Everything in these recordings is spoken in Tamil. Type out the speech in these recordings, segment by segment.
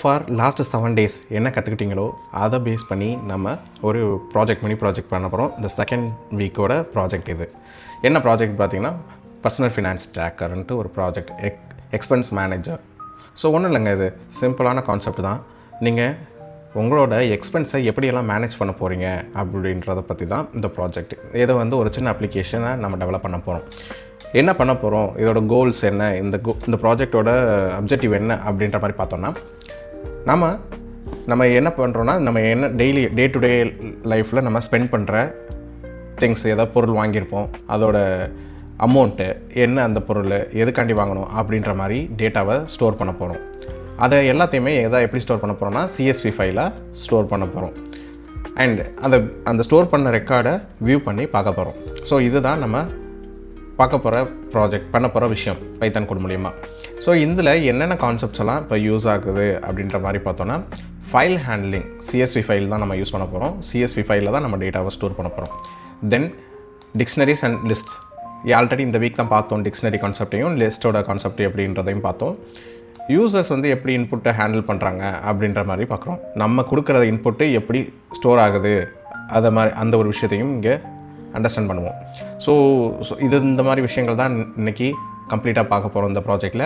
ஃபார் லாஸ்ட் 7 days என்ன கற்றுக்கிட்டீங்களோ அதை பேஸ் பண்ணி நம்ம ஒரு ப்ராஜெக்ட் பண்ண போகிறோம். இந்த செகண்ட் வீக்கோட ப்ராஜெக்ட் இது. என்ன ப்ராஜெக்ட் பார்த்தீங்கன்னா பர்சனல் ஃபினான்ஸ் ட்ராக்கர்ன்ட்டு ஒரு ப்ராஜெக்ட், எக்ஸ்பென்ஸ் மேனேஜர். ஸோ ஒன்றும் இல்லைங்க, இது சிம்பிளான கான்செப்ட் தான். நீங்கள் உங்களோட எக்ஸ்பென்ஸை எப்படியெல்லாம் மேனேஜ் பண்ண போகிறீங்க அப்படின்றத பற்றி தான் இந்த ப்ராஜெக்ட். இதை வந்து ஒரு சின்ன அப்ளிகேஷனை நம்ம டெவலப் பண்ண போகிறோம். என்ன பண்ண போகிறோம், இதோட கோல்ஸ் என்ன, இந்த ப்ராஜெக்டோட அப்ஜெக்டிவ் என்ன அப்படின்ற மாதிரி பார்த்தோன்னா, நம்ம என்ன பண்ணுறோன்னா, நம்ம என்ன டே டு டே லைஃப்பில் நம்ம ஸ்பெண்ட் பண்ணுற திங்ஸ், ஏதாவது பொருள் வாங்கியிருப்போம், அதோட அமௌண்ட்டு என்ன, அந்த பொருள் எதுக்காண்டி வாங்கணும் அப்படின்ற மாதிரி டேட்டாவை ஸ்டோர் பண்ண போகிறோம். அதை எல்லாத்தையுமே எப்படி ஸ்டோர் பண்ண போகிறோம்னா CSV ஃபைலாக ஸ்டோர் பண்ண போகிறோம். அண்ட் அந்த ஸ்டோர் பண்ண ரெக்கார்டை வியூ பண்ணி பார்க்க போகிறோம். ஸோ இதுதான் நம்ம பார்க்க போகிற ப்ராஜெக்ட், பண்ண போகிற விஷயம் பைத்தான் கோட் மூலிமா. ஸோ இதில் என்னென்ன கான்செப்ட்ஸ் எல்லாம் இப்போ யூஸ் ஆகுது அப்படின்ற மாதிரி பார்த்தோன்னா, ஃபைல் ஹேண்ட்லிங், CSV ஃபைல் தான் நம்ம யூஸ் பண்ண போகிறோம். CSV ஃபைலில் தான் நம்ம டேட்டாவை ஸ்டோர் பண்ண போகிறோம். தென் டிக்ஷனரிஸ் அண்ட் லிஸ்ட்ஸ், ஆல்ரெடி இந்த வீக் தான் பார்த்தோம். டிக்ஷனரி கான்செப்டையும் லிஸ்ட்டோட கான்செப்ட் எப்படின்றதையும் பார்த்தோம். யூசர்ஸ் வந்து எப்படி இன்புட்டை ஹேண்டில் பண்ணுறாங்க அப்படின்ற மாதிரி பார்க்குறோம். நம்ம கொடுக்குற இன்புட்டு எப்படி ஸ்டோர் ஆகுது, அதை மாதிரி அந்த ஒரு விஷயத்தையும் இங்கே அண்டர்ஸ்டாண்ட் பண்ணுவோம். ஸோ இந்த மாதிரி விஷயங்கள் தான் இன்றைக்கி கம்ப்ளீட்டாக பார்க்க போகிறோம் இந்த ப்ராஜெக்டில்.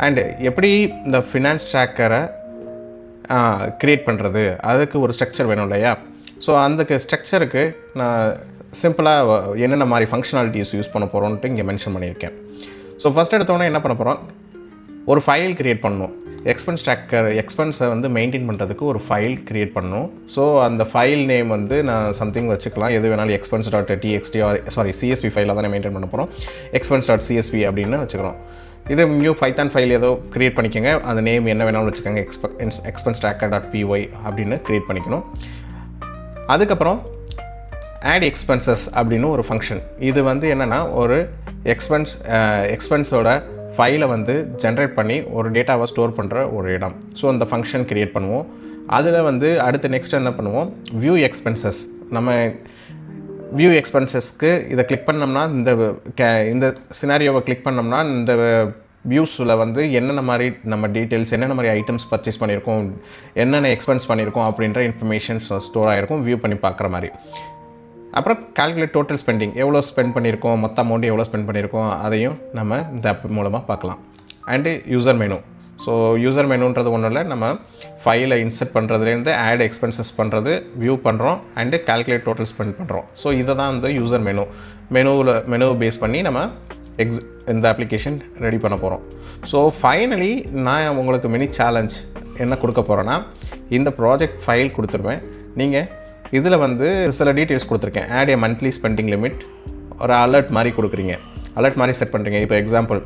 அண்டு எப்படி இந்த ஃபினான்ஸ் ட்ராக்கரை க்ரியேட் பண்ணுறது, அதுக்கு ஒரு ஸ்ட்ரக்சர் வேணும் இல்லையா? ஸோ அந்த ஸ்ட்ரக்சருக்கு நான் சிம்பிளாக என்னென்ன மாதிரி ஃபங்க்ஷனாலிட்டிஸ் யூஸ் பண்ண போகிறோன்ட்டு இங்கே மென்ஷன் பண்ணியிருக்கேன். ஸோ ஃபஸ்ட் எடுத்தோன்னே என்ன பண்ண போகிறோம், ஒரு ஃபைல் க்ரியேட் பண்ணணும். எக்ஸ்பென்ஸ் ட்ராக்கர், எக்ஸ்பென்ஸை வந்து மெயின்டைன் பண்ணுறதுக்கு ஒரு ஃபைல் க்ரியேட் பண்ணணும். ஸோ அந்த ஃபைல் நேம் வந்து நான் சம்திங் வச்சுக்கலாம், எது வேணாலும் expense.txt CSV ஃபைலில் தான் மெயின்டைன் பண்ண போகிறோம். expense.csv அப்படின்னு வச்சுக்கிறோம். இது நியூ பைத்தான் ஃபைல் ஏதோ க்ரியேட் பண்ணிக்கோங்க, அந்த நேம் என்ன வேணாலும் வச்சுக்கோங்க, expense.tracker.py அப்படின்னு க்ரியேட் பண்ணிக்கணும். அதுக்கப்புறம் add expenses அப்படின்னு ஒரு ஃபங்க்ஷன். இது வந்து என்னென்னா, ஒரு எக்ஸ்பென்ஸோட ஃபைலை வந்து ஜென்ரேட் பண்ணி ஒரு டேட்டாவை ஸ்டோர் பண்ணுற ஒரு இடம். ஸோ அந்த ஃபங்க்ஷன் க்ரியேட் பண்ணுவோம். அதில் வந்து அடுத்து நெக்ஸ்ட் என்ன பண்ணுவோம், வியூ எக்ஸ்பென்சஸ். நம்ம வியூ எக்ஸ்பென்சஸ்க்கு இதை கிளிக் பண்ணோம்னா, இந்த சினாரியோவை கிளிக் பண்ணோம்னா, இந்த வியூஸில் வந்து என்னென்ன மாதிரி நம்ம டீட்டெயில்ஸ், என்னென்ன மாதிரி ஐட்டம்ஸ் பர்ச்சேஸ் பண்ணியிருக்கோம், என்னென்ன எக்ஸ்பென்ஸ் பண்ணியிருக்கோம் அப்படின்ற இன்ஃபர்மேஷன்ஸ் ஸ்டோர் ஆகிருக்கும், வியூ பண்ணி பார்க்குற மாதிரி. அப்புறம் கால்குலேட் டோட்டல் ஸ்பெண்டிங், எவ்வளோ ஸ்பெண்ட் பண்ணியிருக்கோம், மொத்த அமௌண்ட் எவ்வளோ ஸ்பெண்ட் பண்ணியிருக்கோம், அதையும் நம்ம இந்த ஆப் மூலமாக பார்க்கலாம். And user menu. So user மெனுன்றது ஒன்றும் இல்லை, நம்ம ஃபைலை இன்சர்ட் பண்ணுறதுலேருந்து ஆட் எக்ஸ்பென்சஸ் பண்ணுறது, வியூ பண்ணுறோம், அண்டு கால்குலேட் டோட்டல் ஸ்பெண்ட் பண்ணுறோம். ஸோ இதை தான் வந்து யூசர் மெனுவை பேஸ் பண்ணி நம்ம இந்த அப்ளிகேஷன் ரெடி பண்ண போகிறோம். ஸோ ஃபைனலி நான் உங்களுக்கு மினி சேலஞ்ச் என்ன கொடுக்க போகிறேன்னா, இந்த ப்ராஜெக்ட் ஃபைல் கொடுத்துருவேன். நீங்கள் இதில் வந்து சில டீட்டெயில்ஸ் கொடுத்துருக்கேன். ஆட் ஏ மந்த்லி ஸ்பெண்டிங் லிமிட், ஒரு அலர்ட் மாதிரி கொடுக்குறீங்க, அலர்ட் மாதிரி செட் பண்ணுறீங்க. இப்போ எக்ஸாம்பிள்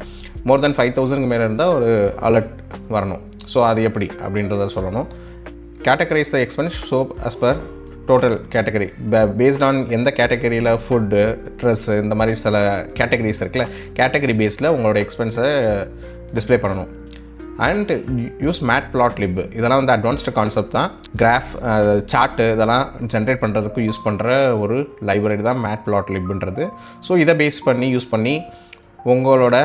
மோர் தென் 5,000 மேலே இருந்தால் ஒரு அலர்ட் வரணும். ஸோ அது எப்படி அப்படின்றத சொல்லணும். Categorise the expense so as per total category, based on எந்த கேட்டகரியில் ஃபுட்டு, ட்ரெஸ்ஸு, இந்த மாதிரி சில கேட்டகரிஸ் இருக்குல்ல, கேட்டகரி பேஸில் உங்களோட எக்ஸ்பென்ஸை டிஸ்பிளே பண்ணணும். அண்ட் யூஸ் மேட்ப்ளாட்லிப், இதெல்லாம் வந்து அட்வான்ஸ்டு கான்செப்ட் தான். கிராஃப், சார்ட்டு இதெல்லாம் ஜென்ரேட் பண்ணுறதுக்கு யூஸ் பண்ணுற ஒரு லைப்ரரி தான் மேட்ப்ளாட்லிப்ன்றது. ஸோ இதை பேஸ் பண்ணி யூஸ் பண்ணி உங்களோட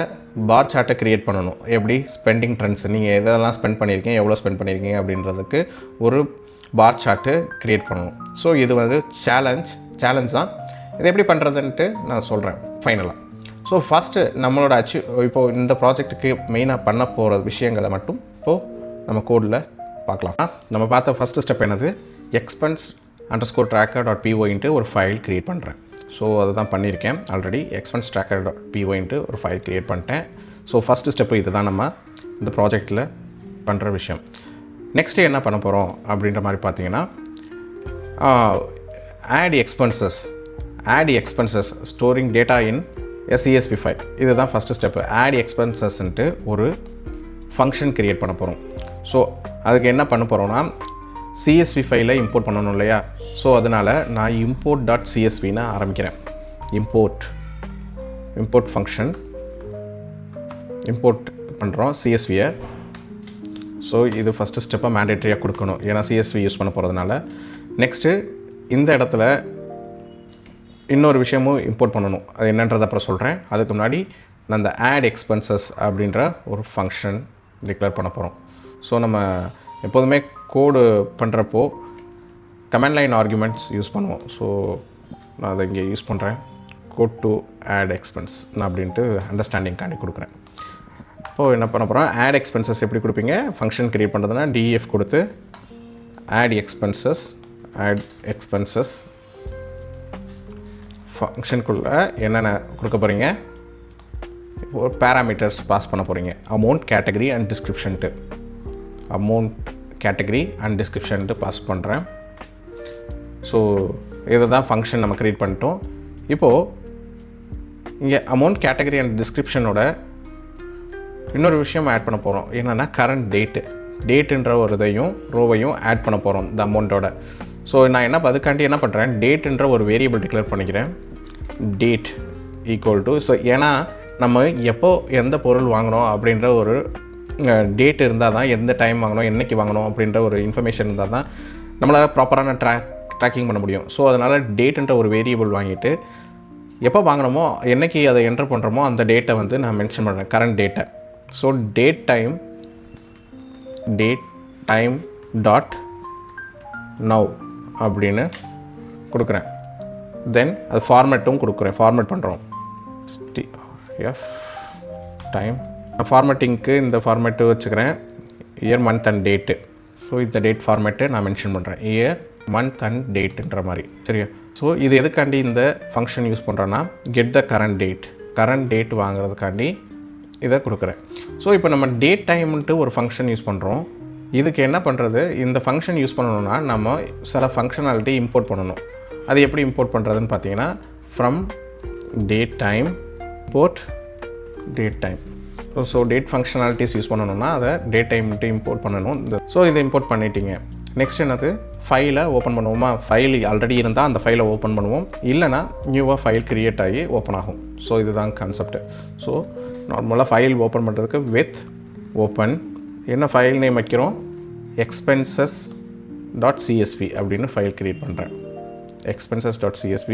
பார் சார்ட்டை க்ரியேட் பண்ணணும். எப்படி ஸ்பெண்டிங் ட்ரெண்ட்ஸ், நீங்கள் எதெல்லாம் ஸ்பெண்ட் பண்ணியிருக்கீங்க, எவ்வளோ ஸ்பெண்ட் பண்ணியிருக்கீங்க அப்படின்றதுக்கு ஒரு பார் சார்ட்டு க்ரியேட் பண்ணணும். ஸோ இது வந்து சேலஞ்ச் தான். இது எப்படி பண்ணுறதுன்ட்டு நான் சொல்கிறேன் ஃபைனலாக. ஸோ ஃபஸ்ட்டு நம்மளோட இப்போது இந்த ப்ராஜெக்ட்டுக்கு மெயினாக பண்ண போகிற விஷயங்களை மட்டும் இப்போது நம்ம கோடில் பார்க்கலாம். நம்ம பார்த்த ஃபஸ்ட்டு ஸ்டெப் என்னது, expense_tracker.py ஒரு ஃபைல் க்ரியேட் பண்ணுறேன். ஸோ அதை தான் பண்ணியிருக்கேன் ஆல்ரெடி. expense_tracker.py ஒரு ஃபைல் க்ரியேட் பண்ணிட்டேன். ஸோ ஃபஸ்ட்டு ஸ்டெப்பு இது தான் நம்ம இந்த ப்ராஜெக்டில் பண்ணுற விஷயம். நெக்ஸ்ட்டு என்ன பண்ண போகிறோம் அப்படின்ற மாதிரி பார்த்தீங்கன்னா, add expenses storing data in CSV file. இதுதான் ஃபஸ்ட்டு ஸ்டெப்பு. ஆட் எக்ஸ்பென்சஸ்ன்ட்டு ஒரு ஃபங்க்ஷன் க்ரியேட் பண்ண போகிறோம். ஸோ அதுக்கு என்ன பண்ண போகிறோன்னா, CSV ஃபைலை இம்போர்ட் பண்ணணும் இல்லையா? ஸோ அதனால் நான் import.csvன்னு ஆரம்பிக்கிறேன். இம்போர்ட் ஃபங்க்ஷன் இம்போர்ட் பண்ணுறோம் CSVயை. ஸோ இது ஃபஸ்ட்டு ஸ்டெப்பாக மேண்டேட்ரியாக கொடுக்கணும், ஏன்னா CSV யூஸ் பண்ண போகிறதுனால. நெக்ஸ்ட்டு இந்த இடத்துல இன்னொரு விஷயமும் இம்போர்ட் பண்ணணும், அது என்னன்றதை அப்புறம் சொல்கிறேன். அதுக்கு முன்னாடி நான் இந்த ஆட் எக்ஸ்பென்சஸ் அப்படின்ற ஒரு ஃபங்க்ஷன் டிக்ளேர் பண்ண போகிறோம். ஸோ நம்ம எப்போதுமே கோடு பண்ணுறப்போ கமாண்ட் லைன் ஆர்குமெண்ட்ஸ் யூஸ் பண்ணுவோம். ஸோ நான் அதை இங்கே யூஸ் பண்ணுறேன். கோட் டு ஆட் எக்ஸ்பென்ஸ் நான் அப்படின்ட்டு அண்டர்ஸ்டாண்டிங்காண்டி கொடுக்குறேன். இப்போது என்ன பண்ண போகிறோம், ஆட் எக்ஸ்பென்சஸ் எப்படி கொடுப்பீங்க, ஃபங்க்ஷன் க்ரியேட் பண்ணுறதுனா DEF கொடுத்து ஆட் எக்ஸ்பென்சஸ் ஃபங்க்ஷனுக்குள்ளே என்னென்ன கொடுக்க போகிறீங்க, ஒரு பேராமீட்டர்ஸ் பாஸ் பண்ண போகிறீங்க. அமௌண்ட் கேட்டகரி அண்ட் டிஸ்கிரிப்ஷன்ட்டு பாஸ் பண்ணுறேன். ஸோ இதை தான் ஃபங்க்ஷன் நம்ம க்ரியேட் பண்ணிட்டோம். இப்போது இங்கே அமௌண்ட் கேட்டகரி அண்ட் டிஸ்கிரிப்ஷனோட இன்னொரு விஷயம் ஆட் பண்ண போகிறோம். என்னென்னா கரண்ட் டேட்டுன்ற ஒரு இதையும் ரோவையும் ஆட் பண்ண போகிறோம் இந்த அமௌண்ட்டோட. ஸோ நான் அதுக்காண்டி என்ன பண்ணுறேன், டேட்டுன்ற ஒரு வேரியபிள் டிக்ளேர் பண்ணிக்கிறேன். டேட் ஈக்குவல் டு, ஸோ ஏன்னா நம்ம எப்போ எந்த பொருள் வாங்கினோம் அப்படின்ற ஒரு டேட் இருந்தால் தான், எந்த டைம் வாங்கணும், என்றைக்கு வாங்கணும் அப்படின்ற ஒரு இன்ஃபர்மேஷன் இருந்தால் தான் நம்மளால் ப்ராப்பரான ட்ராக்கிங் பண்ண முடியும். ஸோ அதனால் டேட்டுன்ற ஒரு வேரியபிள் வாங்கிட்டு எப்போ வாங்கினோமோ என்றைக்கு அதை என்டர் பண்ணுறோமோ அந்த டேட்டை வந்து நான் மென்ஷன் பண்ணுறேன், கரண்ட் டேட்டை. So date time dot now அப்படின்னு கொடுக்குறேன். தென் அது ஃபார்மேட்டும் கொடுக்குறேன், ஃபார்மேட் பண்ணுறோம். டைம் ஃபார்மேட்டிங்க்கு இந்த ஃபார்மேட்டு வச்சுக்கிறேன், year month and date. So இந்த டேட் ஃபார்மேட்டு நான் மென்ஷன் பண்ணுறேன், இயர் மந்த் அண்ட் டேட்டுன்ற மாதிரி. சரியா? ஸோ இது எதுக்காண்டி இந்த ஃபங்க்ஷன் யூஸ் பண்ணுறோன்னா, கெட் த கரண்ட் டேட் வாங்குறதுக்காண்டி இதை கொடுக்குறேன். ஸோ இப்போ நம்ம டேட் டைம்ன்ட்டு ஒரு ஃபங்க்ஷன் யூஸ் பண்ணுறோம். இதுக்கு என்ன பண்ணுறது, இந்த ஃபங்க்ஷன் யூஸ் பண்ணணுன்னா நம்ம சில ஃபங்க்ஷனாலிட்டி இம்போர்ட் பண்ணணும். அது எப்படி இம்போர்ட் பண்ணுறதுன்னு பார்த்தீங்கன்னா, from date time import date time. So date functionalities use பண்ணணும்னா அதை டேட் டைம்ட்டு இம்போர்ட் பண்ணணும். ஸோ இதை இம்போர்ட் பண்ணிட்டீங்க. நெக்ஸ்ட் என்னது, ஃபைலை ஓப்பன் பண்ணுவோமா, ஃபைல் ஆல்ரெடி இருந்தால் அந்த ஃபைலை ஓப்பன் பண்ணுவோம், இல்லைனா நியூவாக ஃபைல் க்ரியேட் ஆகி ஓப்பன் ஆகும். ஸோ இதுதான் கான்செப்ட். ஸோ நார்மலாக ஃபைல் ஓப்பன் பண்ணுறதுக்கு வித் ஓப்பன், என்ன ஃபைல் நேம் வைக்கிறோம், expenses.csv அப்படின்னு ஃபைல் க்ரியேட் பண்ணுறேன். expenses.csv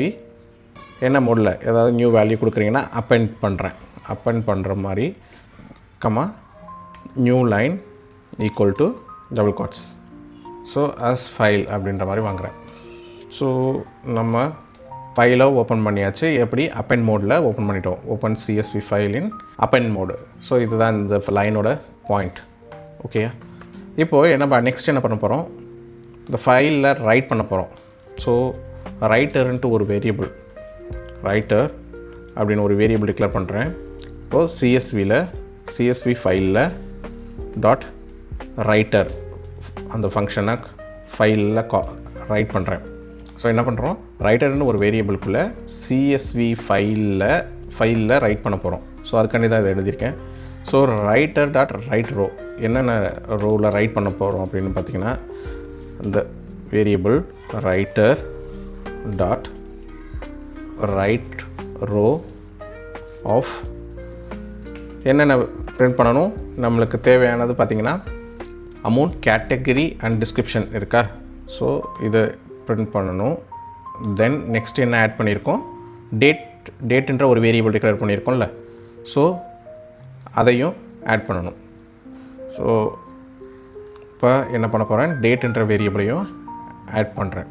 என்ன மோடில் ஏதாவது நியூ வேல்யூ கொடுக்குறீங்கன்னா அப்பெண்ட் பண்ணுற மாதிரி, new line equal to double quotes. So as file அப்படின்ற மாதிரி வாங்குகிறேன். ஸோ நம்ம ஃபைலை ஓப்பன் பண்ணியாச்சு. எப்படி, அப்பெண்ட் மோடில் ஓப்பன் பண்ணிட்டோம். ஓப்பன் CSV ஃபைல் இன் அப்பெண்ட் மோடு. ஸோ இதுதான் இந்த லைனோட பாயிண்ட். ஓகே, இப்போது நெக்ஸ்ட் என்ன பண்ண போகிறோம், இந்த ஃபைலில் ரைட் பண்ண போகிறோம். ஸோ ரைட்டர்ன்ட்டு ஒரு வேரியபிள், ரைட்டர் அப்படின்னு ஒரு வேரியபிள் டிக்ளேர் பண்ணுறேன். இப்போது CSV ஃபைலில் டாட் ரைட்டர் அந்த ஃபங்க்ஷனை ஃபைலில் ரைட் பண்ணுறேன். ஸோ என்ன பண்ணுறோம், ரைட்டர்னு ஒரு வேரியபிளுக்குள்ளே CSV ஃபைலில் ரைட் பண்ண போகிறோம். ஸோ அதுக்காண்டி தான் இதை எழுதியிருக்கேன். So writer dot write row, என்னென்ன ரோவில் ரைட் பண்ண போகிறோம் அப்படின்னு பார்த்தீங்கன்னா, இந்த variable writer dot write row of என்னென்ன பிரிண்ட் பண்ணணும், நம்மளுக்கு தேவையானது பார்த்திங்கன்னா அமௌண்ட் கேட்டகரி அண்ட் டிஸ்கிரிப்ஷன் இருக்கா. ஸோ இதை பிரிண்ட் பண்ணணும். தென் நெக்ஸ்ட் என்ன ஆட் பண்ணியிருக்கோம், டேட்டுன்ற ஒரு வேரியபிள் டிக்ளேர் பண்ணியிருக்கோம்ல, ஸோ அதையும் ஆட் பண்ணணும். ஸோ இப்போ என்ன பண்ண போகிறேன், டேட்டுன்ற வேரியபிளையும் ஆட் பண்ணுறேன்.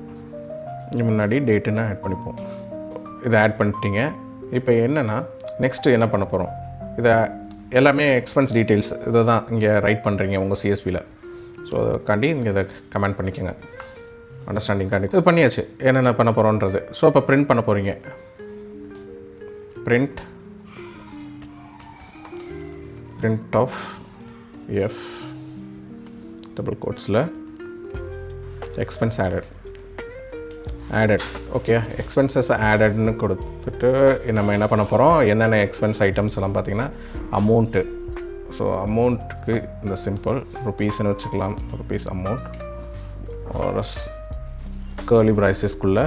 முன்னாடி டேட்டுன்னு ஆட் பண்ணிப்போம். இதை ஆட் பண்ணிட்டீங்க. இப்போ என்னென்னா நெக்ஸ்ட்டு என்ன பண்ண போகிறோம், இதை எல்லாமே எக்ஸ்பென்ஸ் டீட்டெயில்ஸ் இதை தான் இங்கே ரைட் பண்ணுறீங்க உங்கள் CSVயில். ஸோ அதுக்காண்டி இங்கே இதை கமெண்ட் பண்ணிக்கோங்க, அண்டர்ஸ்டாண்டிங்காண்டி. இது பண்ணியாச்சு என்னென்ன பண்ண போகிறோன்றது. ஸோ இப்போ பிரிண்ட் பண்ண போகிறீங்க, பிரிண்ட் ஆஃப் F டபுள் கோட்ஸில் எக்ஸ்பென்ஸ் ஆடட். ஓகே, எக்ஸ்பென்சஸ் ஆடட்னு கொடுத்துட்டு நம்ம என்ன பண்ண போகிறோம், என்னென்ன எக்ஸ்பென்ஸ் ஐட்டம்ஸ் எல்லாம் பார்த்திங்கன்னா அமௌண்ட்டு. ஸோ அமௌண்ட்டுக்கு இந்த சிம்பிள் ருப்பீஸ்ன்னு வச்சுக்கலாம், ருப்பீஸ் அமௌண்ட் ஒரு கர்லி ப்ரைஸஸ்க்குள்ளே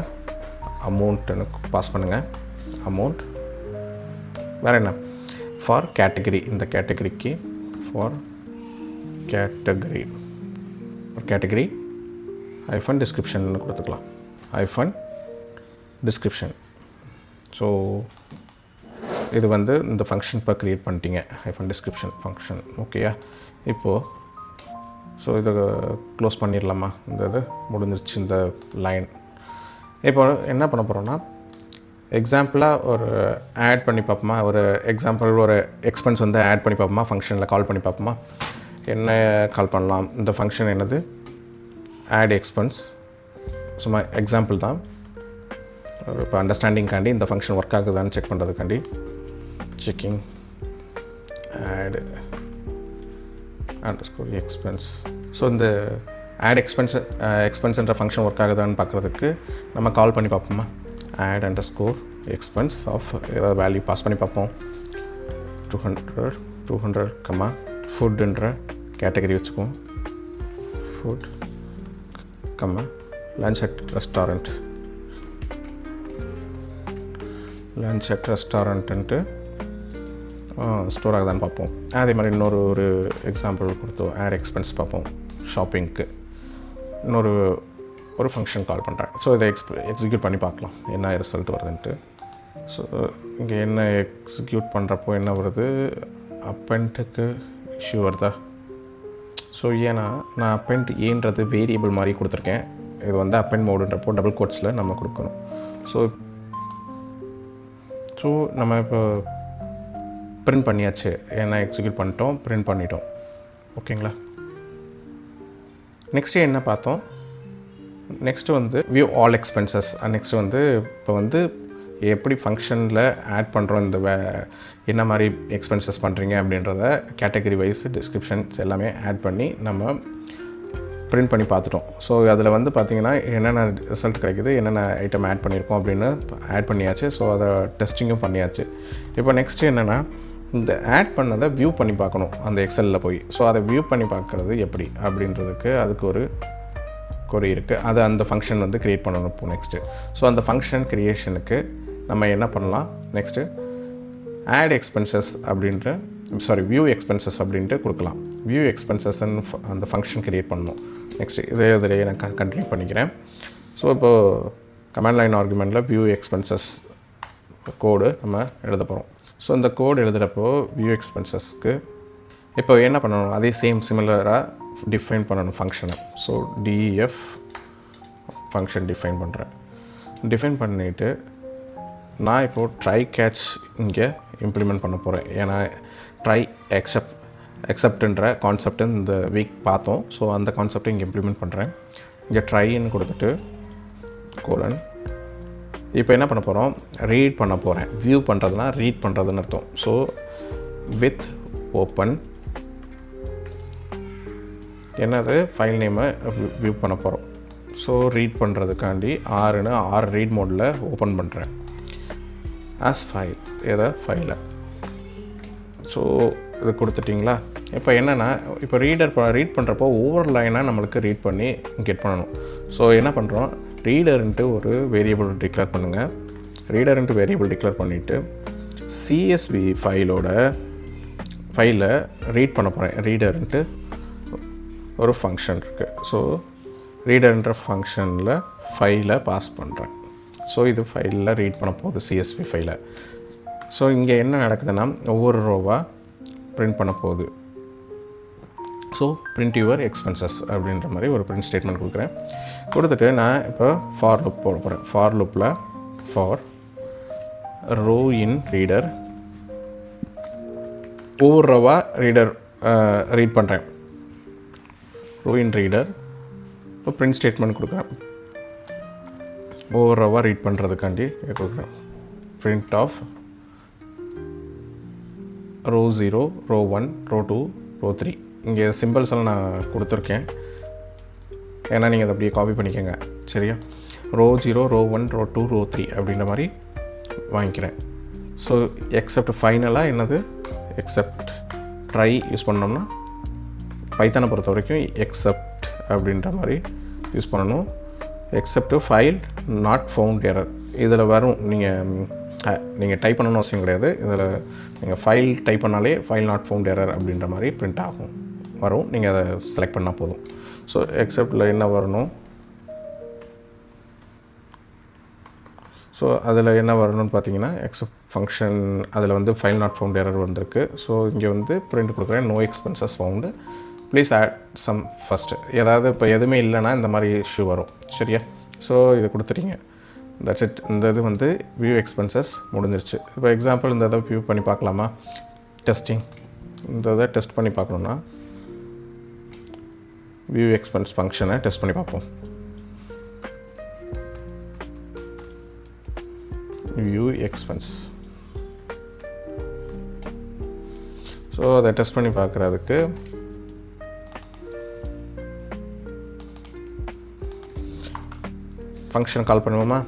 அமௌண்ட்டுன்னு பாஸ் பண்ணுங்கள். அமௌண்ட் வேறு என்ன, ஃபார் கேட்டகரி, இந்த கேட்டகரிக்கு ஃபார் கேட்டகரி ஹைஃபன் டிஸ்கிரிப்ஷன் கொடுத்துக்கலாம், ஹைஃபன் டிஸ்கிரிப்ஷன். ஸோ இது வந்து இந்த ஃபங்க்ஷன் இப்போ க்ரியேட் பண்ணிட்டீங்க, ஹைஃபன் டிஸ்கிரிப்ஷன் ஃபங்க்ஷன். ஓகேயா, இப்போது ஸோ இதை க்ளோஸ் பண்ணிடலாமா? இந்த இது முடிஞ்சிருச்சு இந்த லைன். இப்போ என்ன பண்ண போகிறோன்னா எக்ஸாம்பிளாக ஒரு ஆட் பண்ணி பார்ப்போமா? ஒரு எக்ஸாம்பிள் ஒரு எக்ஸ்பென்ஸ் வந்து ஆட் பண்ணி பார்ப்போமா? ஃபங்க்ஷனில் கால் பண்ணி பார்ப்போமா? என்ன கால் பண்ணலாம்? இந்த ஃபங்க்ஷன் என்னது? Add expense. சும்மா எக்ஸாம்பிள் தான், இப்போ அண்டர்ஸ்டாண்டிங்காண்டி இந்த ஃபங்க்ஷன் ஒர்க் ஆகுதான்னு செக் பண்ணுறதுக்காண்டி checking add underscore expense. So இந்த ஆட் எக்ஸ்பென்ஸ்ன்ற ஃபங்க்ஷன் ஒர்க் ஆகுதான்னு பார்க்குறதுக்கு நம்ம கால் பண்ணி பார்ப்போமா? ஆட் அண்டர்ஸ்கோர் எக்ஸ்பென்ஸ் ஆஃப் ஏதாவது வேல்யூ பாஸ் பண்ணி பார்ப்போம். 200 கம்மா ஃபுட்டுன்ற கேட்டகரி வச்சுக்குவோம். Food comma lunch at restaurant. Lunch at restaurant store ஆகுதான்னு பார்ப்போம். அதே மாதிரி இன்னொரு எக்ஸாம்பிள் கொடுத்தோம். ஆட் எக்ஸ்பென்ஸ் பார்ப்போம். ஷாப்பிங்க்கு ஒரு ஃபங்க்ஷன் கால் பண்ணுறேன். ஸோ இதை எக்ஸிக்யூட் பண்ணி பார்க்கலாம் என்ன ரிசல்ட் வருதுன்ட்டு. ஸோ இங்கே என்ன எக்ஸிக்யூட் பண்ணுறப்போ என்ன வருது? அப்பெண்ட்டுக்கு இஷ்யூ வருதா? ஸோ ஏன்னா நான் அப்பெண்ட் ஏன்றது வேரியபிள் மாதிரி கொடுத்துருக்கேன். இது வந்து அப்பெண்ட் மோடுன்றப்போ டபுள் கோட்ஸில் நம்ம கொடுக்கணும். ஸோ நம்ம இப்போ பிரிண்ட் பண்ணியாச்சு. ஏன்னா எக்ஸிக்யூட் பண்ணிட்டோம், பிரிண்ட் பண்ணிட்டோம். ஓகேங்களா? நெக்ஸ்ட்டு என்ன பார்த்தோம்? நெக்ஸ்ட்டு வந்து வியூ ஆல் எக்ஸ்பென்சஸ். நெக்ஸ்ட்டு வந்து இப்போ வந்து எப்படி ஃபங்க்ஷனில் ஆட் பண்ணுறோம், இந்த என்ன மாதிரி எக்ஸ்பென்சஸ் பண்ணுறீங்க அப்படின்றத கேட்டகரி வைஸ் டிஸ்கிரிப்ஷன்ஸ் எல்லாமே ஆட் பண்ணி நம்ம பிரிண்ட் பண்ணி பார்த்துட்டோம். ஸோ அதில் வந்து பார்த்திங்கன்னா என்னென்ன ரிசல்ட் கிடைக்குது, என்னென்ன ஐட்டம் ஆட் பண்ணியிருக்கோம் அப்படின்னு ஆட் பண்ணியாச்சு. ஸோ அதை டெஸ்டிங்கும் பண்ணியாச்சு. இப்போ நெக்ஸ்ட்டு என்னென்னா இந்த ஆட் பண்ணதை வியூ பண்ணி பார்க்கணும் அந்த எக்ஸலில் போய். ஸோ அதை வியூ பண்ணி பார்க்குறது எப்படி அப்படின்றதுக்கு அதுக்கு ஒரு கொரி இருக்குது. அதை அந்த ஃபங்க்ஷன் வந்து க்ரியேட் பண்ணணும் இப்போ நெக்ஸ்ட்டு. ஸோ அந்த ஃபங்க்ஷன் க்ரியேஷனுக்கு நம்ம என்ன பண்ணலாம்? நெக்ஸ்ட்டு ஆட் எக்ஸ்பென்சஸ் அப்படின்ற வியூ எக்ஸ்பென்சஸ் அப்படின்ட்டு கொடுக்கலாம். வியூ எக்ஸ்பென்சஸ்ன்னு அந்த ஃபங்க்ஷன் க்ரியேட் பண்ணணும். நெக்ஸ்ட்டு இதிலேயே நான் கண்டினியூ பண்ணிக்கிறேன். ஸோ இப்போது கமாண்ட் லைன் ஆர்குமெண்ட்டில் வியூ எக்ஸ்பென்சஸ் கோடு நம்ம எழுத போகிறோம். ஸோ இந்த கோடு எழுதுகிறப்போ வியூ எக்ஸ்பென்சஸ்க்கு இப்போ என்ன பண்ணணும்? அதே சிமிலராக டிஃபைன் பண்ணணும் ஃபங்க்ஷனை. ஸோ டிஎஃப் ஃபங்க்ஷன் டிஃபைன் பண்ணுறேன். டிஃபைன் பண்ணிவிட்டு நான் இப்போது ட்ரை கேட்ச் இங்கே இம்ப்ளிமெண்ட் பண்ண போகிறேன். ஏன்னா ட்ரை எக்ஸப்ட்ன்ற கான்செப்ட் இந்த வீக் பார்த்தோம். ஸோ அந்த கான்செப்டை இங்கே இம்ப்ளிமெண்ட் பண்ணுறேன். இங்கே ட்ரைன்னு கொடுத்துட்டு கோலன். இப்போ என்ன பண்ண போகிறோம்? ரீட் பண்ண போகிறேன். வியூ பண்ணுறதுனா ரீட் பண்ணுறதுன்னு அர்த்தம். ஸோ வித் ஓப்பன் என்னது ஃபைல் நேமை வியூ பண்ண போகிறோம். ஸோ ரீட் பண்ணுறதுக்காண்டி ஆர் ரீட் மோடில் ஓப்பன் பண்ணுறேன். ஆஸ் ஃபைல் ஃபைலை. ஸோ இது கொடுத்துட்டிங்களா? இப்போ என்னென்னா இப்போ ரீட் பண்ணுறப்போ ஒவ்வொரு லைனாக நம்மளுக்கு ரீட் பண்ணி கெட் பண்ணணும். ஸோ என்ன பண்ணுறோம்? ரீடர்ன்ட்டு ஒரு வேரியபிள் டிக்ளேர் பண்ணுங்கள். ரீடர்ன்ட்டு வேரியபிள் டிக்ளேர் பண்ணிவிட்டு சிஎஸ்வி ஃபைலை ரீட் பண்ண போகிறேன். ரீடர்ன்ட்டு ஒரு ஃபங்க்ஷன் இருக்குது. ஸோ ரீடர்ன்ற ஃபங்க்ஷனில் ஃபைலை பாஸ் பண்ணுறேன். ஸோ இது ஃபைலில் ரீட் பண்ண போகுது சிஎஸ்வி ஃபைலை. ஸோ இங்கே என்ன நடக்குதுன்னா ஒவ்வொரு ரோவாக பிரிண்ட் பண்ண போகுது. ஸோ பிரிண்ட் யுவர் எக்ஸ்பென்சஸ் அப்படின்ற மாதிரி ஒரு பிரிண்ட் ஸ்டேட்மெண்ட் கொடுக்குறேன். கொடுத்துட்டு நான் இப்போ ஃபார் லூப் போட போகிறேன். ஃபார் லூப்பில் ஃபார் ரோ இன் ரீடர் ஒவ்வொரு ரோவாக ரீட் பண்ணுறேன். ரோ இன் ரீடர் இப்போ பிரிண்ட் ஸ்டேட்மெண்ட் கொடுக்குறேன். ஒவ்வொரு ரோவாக ரீட் பண்ணுறதுக்காண்டி கொடுக்குறேன். Print of row 0, row 1, row 2, row 3. இங்கே சிம்பிள்ஸ் எல்லாம் நான் கொடுத்துருக்கேன். ஏன்னா நீங்கள் அதை அப்படியே காப்பி பண்ணிக்கோங்க. சரியா? ரோ 0, ரோ 1, ரோ 2, ரோ 3 அப்படின்ற மாதிரி வாங்கிக்கிறேன். ஸோ எக்ஸப்ட் ஃபைனலாக என்னது எக்ஸப்ட் ட்ரை யூஸ் பண்ணோம்னா பைத்தானை பொறுத்த வரைக்கும் எக்ஸப்ட் அப்படின்ற மாதிரி யூஸ் பண்ணணும். Accept file not found error இதில் வரும். நீங்கள் டைப் பண்ணணும்னு அவசியம் கிடையாது. இதில் நீங்கள் ஃபைல் டைப் பண்ணாலே ஃபைல் நாட் ஃபவுண்ட் எரர் அப்படின்ற மாதிரி பிரிண்ட் வரும். நீங்கள் அதை செலக்ட் பண்ணால் போதும். ஸோ எக்ஸப்டில் என்ன வரணும்? ஸோ அதில் என்ன வரணும்னு பார்த்தீங்கன்னா எக்ஸப்ட் ஃபங்க்ஷன் அதில் வந்து ஃபைல் நாட் ஃபவுண்ட் எரர் வந்திருக்கு. ஸோ இங்கே வந்து பிரிண்ட் கொடுக்குறேன். No expenses found please add some first. ஏதாவது இப்போ எதுவுமே இல்லைன்னா இந்த மாதிரி இஷ்யூ வரும். சரியா? ஸோ இதை கொடுத்துட்டீங்க. That's it. இந்த இது வந்து வியூ எக்ஸ்பென்சஸ் முடிஞ்சிருச்சு. இப்போ எக்ஸாம்பிள் இந்த இதை வியூ பண்ணி பார்க்கலாமா? டெஸ்டிங். இந்த இதை டெஸ்ட் பண்ணி பார்க்கணுன்னா வியூ எக்ஸ்பென்ஸ் ஃபங்க்ஷனை டெஸ்ட் பண்ணி பார்ப்போம். View expense. ஸோ அதை டெஸ்ட் பண்ணி பார்க்குறதுக்கு ஃபங்க்ஷன் கால் பண்ணுவோமா?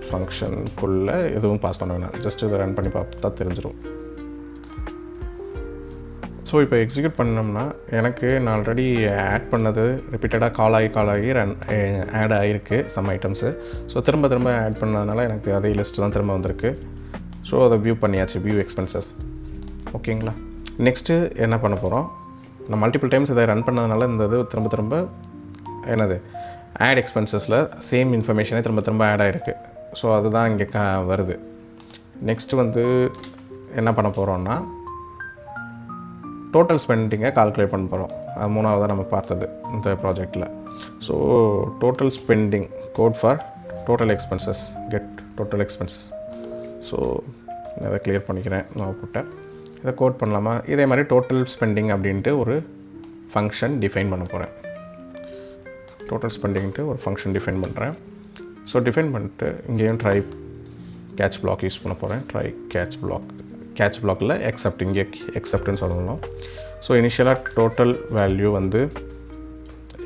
ஃபங்க்ஷனுக்குள்ளே எதுவும் பாஸ் பண்ண வேணாம், ஜஸ்ட் இதை ரன் பண்ணி பார்த்தா தெரிஞ்சிடும். ஸோ இப்போ எக்ஸிக்யூட் பண்ணோம்னா எனக்கு நான் ஆல்ரெடி ஆட் பண்ணது ரிப்பீட்டடாக கால் ஆகி ஆட் ஆகிருக்கு சம் ஐட்டம்ஸு. ஸோ திரும்ப ஆட் பண்ணதுனால எனக்கு அதே லிஸ்ட்டு தான் திரும்ப வந்திருக்கு. ஸோ அதை வியூ பண்ணியாச்சு, வியூ எக்ஸ்பென்சஸ். ஓகேங்களா? நெக்ஸ்ட்டு என்ன பண்ண போகிறோம்? நான் மல்டிபிள் டைம்ஸ் இதை ரன் பண்ணதுனால இந்த இது திரும்ப என்னது ஆட் எக்ஸ்பென்சஸில் சேம் இன்ஃபர்மேஷனே திரும்ப ஆட் ஆகிருக்கு. ஸோ அதுதான் இங்கே வருது. நெக்ஸ்ட்டு வந்து என்ன பண்ண போகிறோன்னா டோட்டல் ஸ்பெண்டிங்கை கால்குலேட் பண்ண போகிறோம். அது மூணாவதாக நம்ம பார்த்தது இந்த ப்ராஜெக்டில். So total spending code for total expenses, get total expenses. So அதை கிளியர் பண்ணிக்கிறேன். நான் போட்டேன் இதை கோட் பண்ணலாமா? இதே மாதிரி டோட்டல் ஸ்பெண்டிங் அப்படின்ட்டு ஒரு ஃபங்க்ஷன் டிஃபைன் பண்ண போகிறேன். டோட்டல் ஸ்பெண்டிங்ட்டு ஒரு ஃபங்க்ஷன் டிஃபைன் பண்ணுறேன். ஸோ டிஃபைன் பண்ணிட்டு இங்கேயும் ட்ரை கேட்ச் பிளாக் யூஸ் பண்ண போகிறேன். ட்ரை கேட்ச் பிளாக்கில் எக்ஸப்ட், இங்கே எக்ஸப்ட்னு சொல்லணும். ஸோ இனிஷியலாக டோட்டல் வேல்யூ வந்து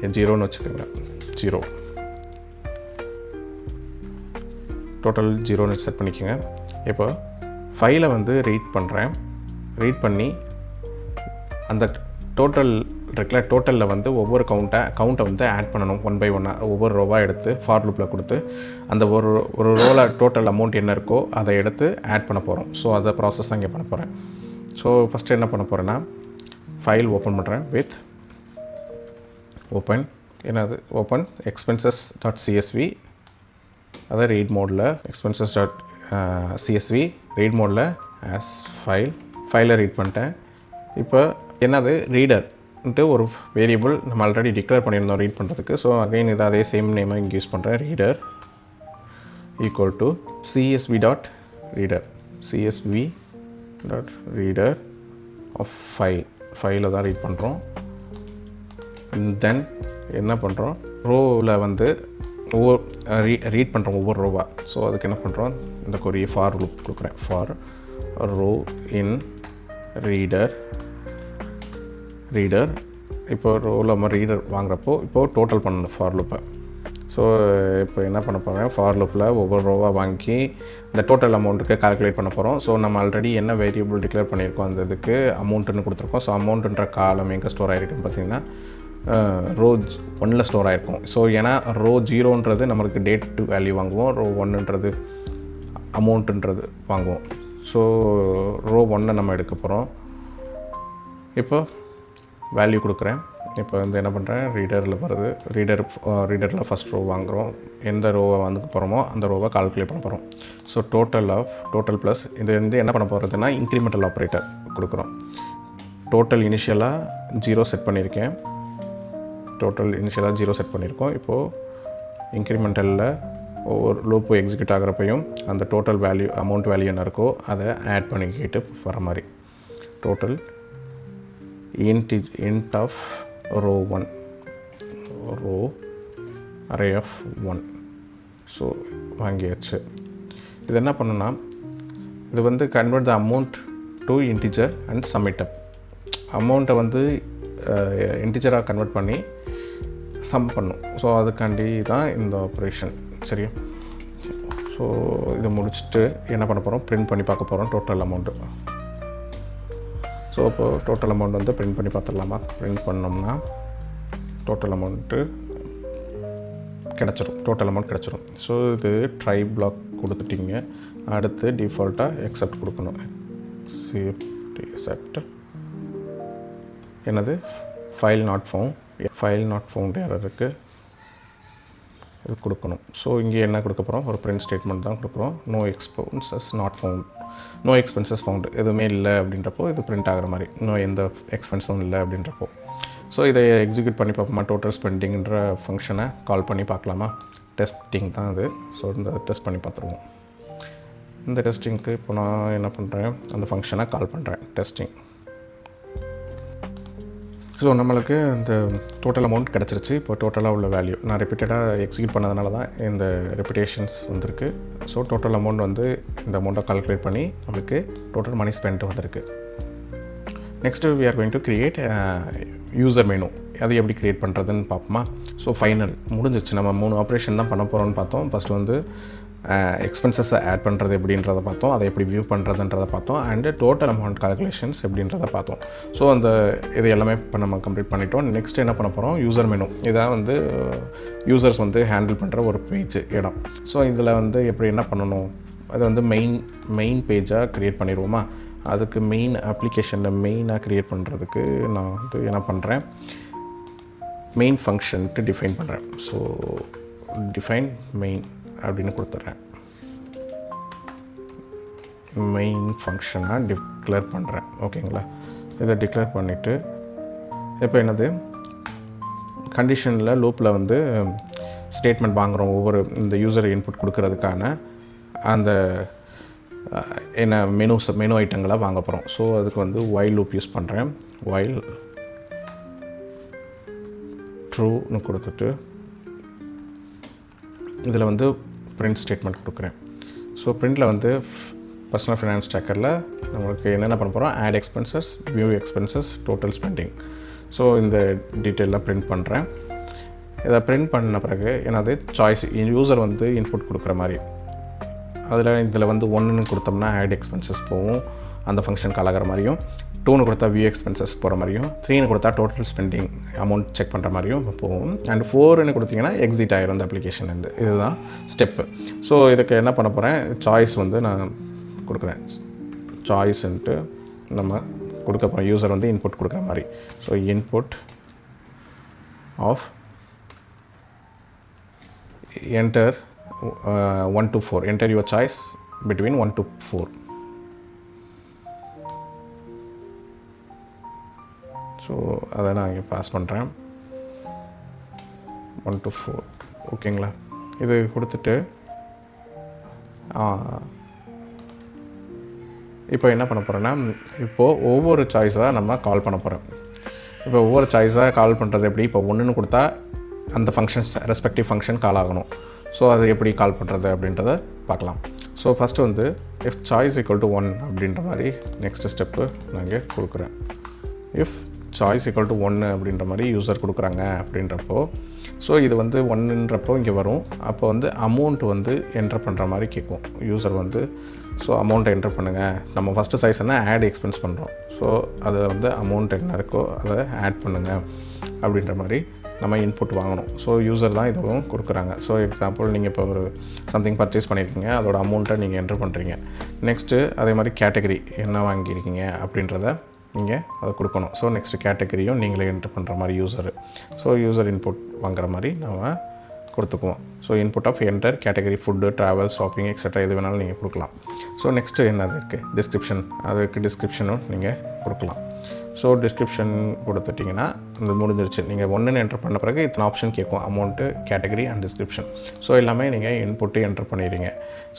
0ன்னு வச்சுக்கோங்க. 0 டோட்டல் 0ன்னு செட் பண்ணிக்கோங்க. இப்போ ஃபைலை வந்து ரீட் பண்ணுறேன். ரீட் பண்ணி அந்த டோட்டல் இருக்குல்ல, டோட்டலில் வந்து ஒவ்வொரு கவுண்ட்டை வந்து ஆட் பண்ணணும். 1 by 1 ஒவ்வொரு ரோவாக எடுத்து ஃபார் லூப்பில் கொடுத்து அந்த ஒரு ரோவில் டோட்டல் அமௌண்ட் என்ன இருக்கோ அதை எடுத்து ஆட் பண்ண போகிறோம். ஸோ அதை ப்ராசஸ் தான் இங்கே பண்ண போகிறேன். ஸோ ஃபஸ்ட்டு என்ன பண்ண போகிறேன்னா ஃபைல் ஓப்பன் பண்ணுறேன் வித் ஓப்பன் expenses.csv. அதை ரீட் மோடில் expenses.csv ரீட் மோடில் ஆஸ் ஃபைலை ரீட் பண்ணிட்டேன். இப்போ என்னது ரீடர்ன்ட்டு ஒரு வேரியபிள் நம்ம ஆல்ரெடி டிக்ளேர் பண்ணியிருந்தோம் ரீட் பண்ணுறதுக்கு. ஸோ அகைன் இதை அதே சேம் நேமை இங்கே யூஸ் பண்ணுறேன். Reader equal to csv.reader of ஃபைலை தான் ரீட் பண்ணுறோம். தென் என்ன பண்ணுறோம், ரோவில் வந்து ரீட் பண்ணுறோம் ஒவ்வொரு ரோவாக. ஸோ அதுக்கு என்ன பண்ணுறோம், இந்த கொரிய ஃபார் லூப் கொடுக்குறேன். ஃபார் ரோ இன் ரீடர் இப்போ ரோவில் நம்ம ரீடர் வாங்குறப்போ இப்போது டோட்டல் பண்ணணும் ஃபார் லூப்பை. ஸோ இப்போ என்ன பண்ண போகிறேன், ஃபார் லூப்பில் ஒவ்வொரு ரோவாக வாங்கி இந்த டோட்டல் அமௌண்ட்டுக்கு கால்குலேட் பண்ண போகிறோம். ஸோ நம்ம ஆல்ரெடி என்ன வேரியபிள் டிக்ளேர் பண்ணியிருக்கோம் அந்த இதுக்கு அமௌண்ட்டுன்னு கொடுத்துருக்கோம். ஸோ அமௌண்ட்டுன்ற காலம் எங்கே ஸ்டோர் ஆகிருக்குன்னு பார்த்தீங்கன்னா ரோ 1ல் ஸ்டோர் ஆகிருக்கும். ஸோ ஏன்னா ரோ 0ன்றது நம்மளுக்கு டேட் வேல்யூ வாங்குவோம், ரோ 1ன்றது அமௌண்ட்டுன்றது வாங்குவோம். ஸோ ரோ 1 நம்ம எடுக்க போகிறோம். இப்போ வேல்யூ கொடுக்குறேன். இப்போ வந்து என்ன பண்ணுறேன், ரீடரில் வருது. ரீடரில் ஃபஸ்ட் ரோ வாங்குகிறோம். எந்த ரோவை வந்து போகிறோமோ அந்த ரோவை கால்குலேட் பண்ண போகிறோம். ஸோ டோட்டல் ப்ளஸ் இது வந்து என்ன பண்ண போகிறதுனா இன்க்ரிமெண்டல் ஆப்ரேட்டர் கொடுக்குறோம். டோட்டல் இனிஷியலாக 0 செட் பண்ணியிருக்கேன். இப்போது இன்க்ரிமெண்டலில் ஒவ்வொரு லூப்பு எக்ஸிக்யூட் ஆகிறப்பையும் அந்த டோட்டல் வேல்யூ அமௌண்ட் வேல்யூ என்ன இருக்கோ அதை ஆட் பண்ணிக்கிட்டு வர மாதிரி total int of row 1 array of 1. So வாங்கியாச்சு. இது என்ன பண்ணுன்னா இது வந்து convert the amount to integer and sum it up. அமௌண்ட்டை வந்து இன்டிஜராக கன்வெர்ட் பண்ணி சம் பண்ணும். ஸோ அதுக்காண்டி தான் இந்த ஆப்ரேஷன். சரியா? ஸோ இதை முடிச்சுட்டு என்ன பண்ண போகிறோம், பிரிண்ட் பண்ணி பார்க்க போகிறோம் டோட்டல் அமௌண்ட்டு. ஸோ இப்போது டோட்டல் அமௌண்ட் வந்து பிரிண்ட் பண்ணி பார்த்துடலாமா? பிரிண்ட் பண்ணோம்னா டோட்டல் அமௌண்ட்டு கிடச்சிரும். ஸோ இது ட்ரை பிளாக் கொடுத்துட்டிங்க. அடுத்து டிஃபால்ட்டாக எக்ஸப்ட் கொடுக்கணும். எக்ஸப்ட் என்னது ஃபைல் நாட் ஃபவுண்ட் எரர் இருக்குது. இது கொடுக்கணும். ஸோ இங்கே என்ன கொடுக்க போகிறோம், ஒரு பிரிண்ட் ஸ்டேட்மெண்ட் தான் கொடுக்குறோம். No expenses not found, no expenses found, எதுவுமே இல்லை அப்படின்றப்போ இது பிரிண்ட் ஆகிற மாதிரி, இன்னும் எந்த எக்ஸ்பென்ஸும் இல்லை அப்படின்றப்போ. ஸோ இதை எக்ஸிக்யூட் பண்ணி பார்ப்போமா, டோட்டல் ஸ்பெண்டிங்கிற ஃபங்க்ஷனை கால் பண்ணி பார்க்கலாமா. டெஸ்டிங் தான் அது. ஸோ இந்த டெஸ்ட் பண்ணி பார்த்துருவோம். இந்த டெஸ்டிங்க்கு இப்போ நான் என்ன பண்ணுறேன், அந்த ஃபங்க்ஷனை கால் பண்ணுறேன், டெஸ்டிங். ஸோ நம்மளுக்கு இந்த டோட்டல் அமௌண்ட் கிடச்சிருச்சு. இப்போ டோட்டலாக உள்ள வேல்யூ நான் ரிப்பீட்டடாக எக்ஸிக்யூட் பண்ணதுனால தான் இந்த ரெப்பிட்டேஷன்ஸ் வந்திருக்கு. ஸோ டோட்டல் அமௌண்ட் வந்து இந்த அமௌண்ட்டை கால்குலேட் பண்ணி நம்மளுக்கு டோட்டல் மணி ஸ்பெண்ட் வந்திருக்கு. Next we are going to create user menu. அது எப்படி க்ரியேட் பண்ணுறதுன்னு பார்ப்போமா. ஸோ ஃபைனல் முடிஞ்சிச்சு. நம்ம 3 ஆப்ரேஷன் தான் பண்ண போகிறோம்னு பார்த்தோம். ஃபஸ்ட்டு வந்து எக்ஸ்பென்சஸை ஆட் பண்ணுறது எப்படின்றத பார்த்தோம், அதை எப்படி வியூ பண்ணுறதுன்றதை பார்த்தோம், அண்டு டோட்டல் அமௌண்ட் கால்குலேஷன்ஸ் எப்படின்றத பார்த்தோம். ஸோ அந்த இது எல்லாமே இப்போ நம்ம கம்ப்ளீட் பண்ணிட்டோம். நெக்ஸ்ட் என்ன பண்ண போகிறோம், யூசர் மெனு. இதான் வந்து யூசர்ஸ் வந்து ஹேண்டில் பண்ணுற ஒரு பேஜ் இடம். ஸோ இதில் வந்து எப்படி என்ன பண்ணணும், அது வந்து மெயின் பேஜாக க்ரியேட் பண்ணிடுவோமா. அதுக்கு மெயின் அப்ளிகேஷனில் மெயினாக க்ரியேட் பண்ணுறதுக்கு நான் வந்து என்ன பண்ணுறேன், மெயின் ஃபங்க்ஷன்ட்டு டிஃபைன் பண்ணுறேன். ஸோ டிஃபைன் மெயின் அப்படின்னு கொடுத்துட்றேன். மெயின் ஃபங்க்ஷனாக டிக்ளேர் பண்ணுறேன். ஓகேங்களா. இதை டிக்ளேர் பண்ணிவிட்டு இப்போ என்னது கண்டிஷனில் லூப்பில் வந்து ஸ்டேட்மெண்ட் வாங்குகிறோம். ஒவ்வொரு இந்த யூசர் இன்புட் கொடுக்கறதுக்கான அந்த என்ன மெனு ஐட்டங்களை வாங்க போகிறோம். ஸோ அதுக்கு வந்து while லூப் யூஸ் பண்ணுறேன். while ட்ரூன்னு கொடுத்துட்டு இதில் வந்து பிரிண்ட் ஸ்டேட்மெண்ட் கொடுக்குறேன். ஸோ பிரிண்டில் வந்து பர்சனல் ஃபினான்ஸ் ட்ராக்கரில் நம்மளுக்கு என்னென்ன பண்ண போகிறோம், add expenses, view expenses, total spending. So இந்த டீட்டெயிலாம் பிரிண்ட் பண்ணுறேன். இதை பிரிண்ட் பண்ண பிறகு என்னது சாய்ஸ், யூசர் வந்து இன்புட் கொடுக்குற மாதிரி இதில் வந்து 1ன்னு கொடுத்தோம்னா ஆட் எக்ஸ்பென்சஸ் போகும், அந்த ஃபங்க்ஷன் கலகிற மாதிரியும். 2ன்னு கொடுத்தா வியூ எக்ஸ்பென்சஸ் போகிற மாதிரியும், 3ன்னு கொடுத்தா டோட்டல் ஸ்பெண்டிங் அமௌண்ட் செக் பண்ணுற மாதிரியும் போகும். அண்ட் 4ன்னு கொடுத்தீங்கன்னா எக்ஸிட் ஆகிரும் அந்த அப்ளிகேஷன். இதுதான் ஸ்டெப்பு. ஸோ இதுக்கு என்ன பண்ண போகிறேன், சாய்ஸ் வந்து நான் கொடுக்குறேன். சாய்ஸ்ன்ட்டு நம்ம கொடுக்க போகிறோம், யூசர் வந்து இன்புட் கொடுக்குற மாதிரி. So input of enter 1 to 4, enter your choice between 1 to 4. So அதை நான் இங்கே பாஸ் பண்ணுறேன் 1 to 4. ஓகேங்களா. இது கொடுத்துட்டு இப்போ என்ன பண்ண போகிறேன்னா, இப்போது ஒவ்வொரு சாய்ஸாக நம்ம கால் பண்ண போகிறோம். இப்போ ஒவ்வொரு சாய்ஸாக கால் பண்ணுறது எப்படி, இப்போ 1ன்னு கொடுத்தா அந்த ஃபங்க்ஷன்ஸ் ரெஸ்பெக்டிவ் ஃபங்க்ஷன் கால் ஆகணும். ஸோ அது எப்படி கால் பண்ணுறது அப்படின்றத பார்க்கலாம். ஸோ ஃபஸ்ட்டு வந்து இஃப் சாய்ஸ் ஈக்குவல் டு 1 அப்படின்ற மாதிரி நெக்ஸ்ட் ஸ்டெப்பு நான் இங்கே கொடுக்குறேன். இஃப் சாய்ஸ் ஈக்குவல் டு 1 அப்படின்ற மாதிரி யூசர் கொடுக்குறாங்க அப்படின்றப்போ, ஸோ இது வந்து 1ன்றப்போ இங்கே வரும். அப்போ வந்து அமௌண்ட் வந்து என்டர் பண்ணுற மாதிரி கேட்கும் யூசர் வந்து. ஸோ அமௌண்ட்டை என்டர் பண்ணுங்கள். நம்ம ஃபஸ்ட்டு சாய்ஸ் என்ன ஆட் எக்ஸ்பென்ஸ் பண்ணுறோம். ஸோ அதில் வந்து அமௌண்ட் என்ன இருக்கோ அதை ஆட் பண்ணுங்கள் அப்படின்ற மாதிரி நம்ம இன்புட் வாங்கணும். ஸோ யூசர் தான் இதுவும் கொடுக்குறாங்க. ஸோ எக்ஸாம்பிள் நீங்கள் இப்போ ஒரு சம்திங் பர்ச்சேஸ் பண்ணியிருக்கீங்க, அதோட அமௌண்ட்டை நீங்கள் என்டர் பண்ணுறீங்க. நெக்ஸ்ட்டு அதே மாதிரி கேட்டகரி என்ன வாங்கியிருக்கீங்க அப்படின்றத நீங்கள் அதை கொடுக்கணும். ஸோ நெக்ஸ்ட்டு கேட்டகரியும் நீங்களே என்டர் பண்ணுற மாதிரி யூசரு. ஸோ யூசர் இன்புட் வாங்குற மாதிரி நம்ம கொடுத்துக்குவோம். So input of enter category food, travel, shopping extra எது வேணாலும் நீங்கள் கொடுக்கலாம். ஸோ நெக்ஸ்ட்டு என்னது இருக்குது, டிஸ்கிரிப்ஷன். அதுக்கு டிஸ்கிரிப்ஷனும் நீங்கள் கொடுக்கலாம். ஸோ டிஸ்கிரிப்ஷன் கொடுத்துட்டிங்கன்னா இது முடிஞ்சிருச்சு. நீங்கள் 1ன்னு என்டர் பண்ண பிறகு இத்தனை ஆப்ஷன் கேட்கும், amount, category and description. So எல்லாமே நீங்கள் இன்புட்டு என்டர் பண்ணிடுறீங்க.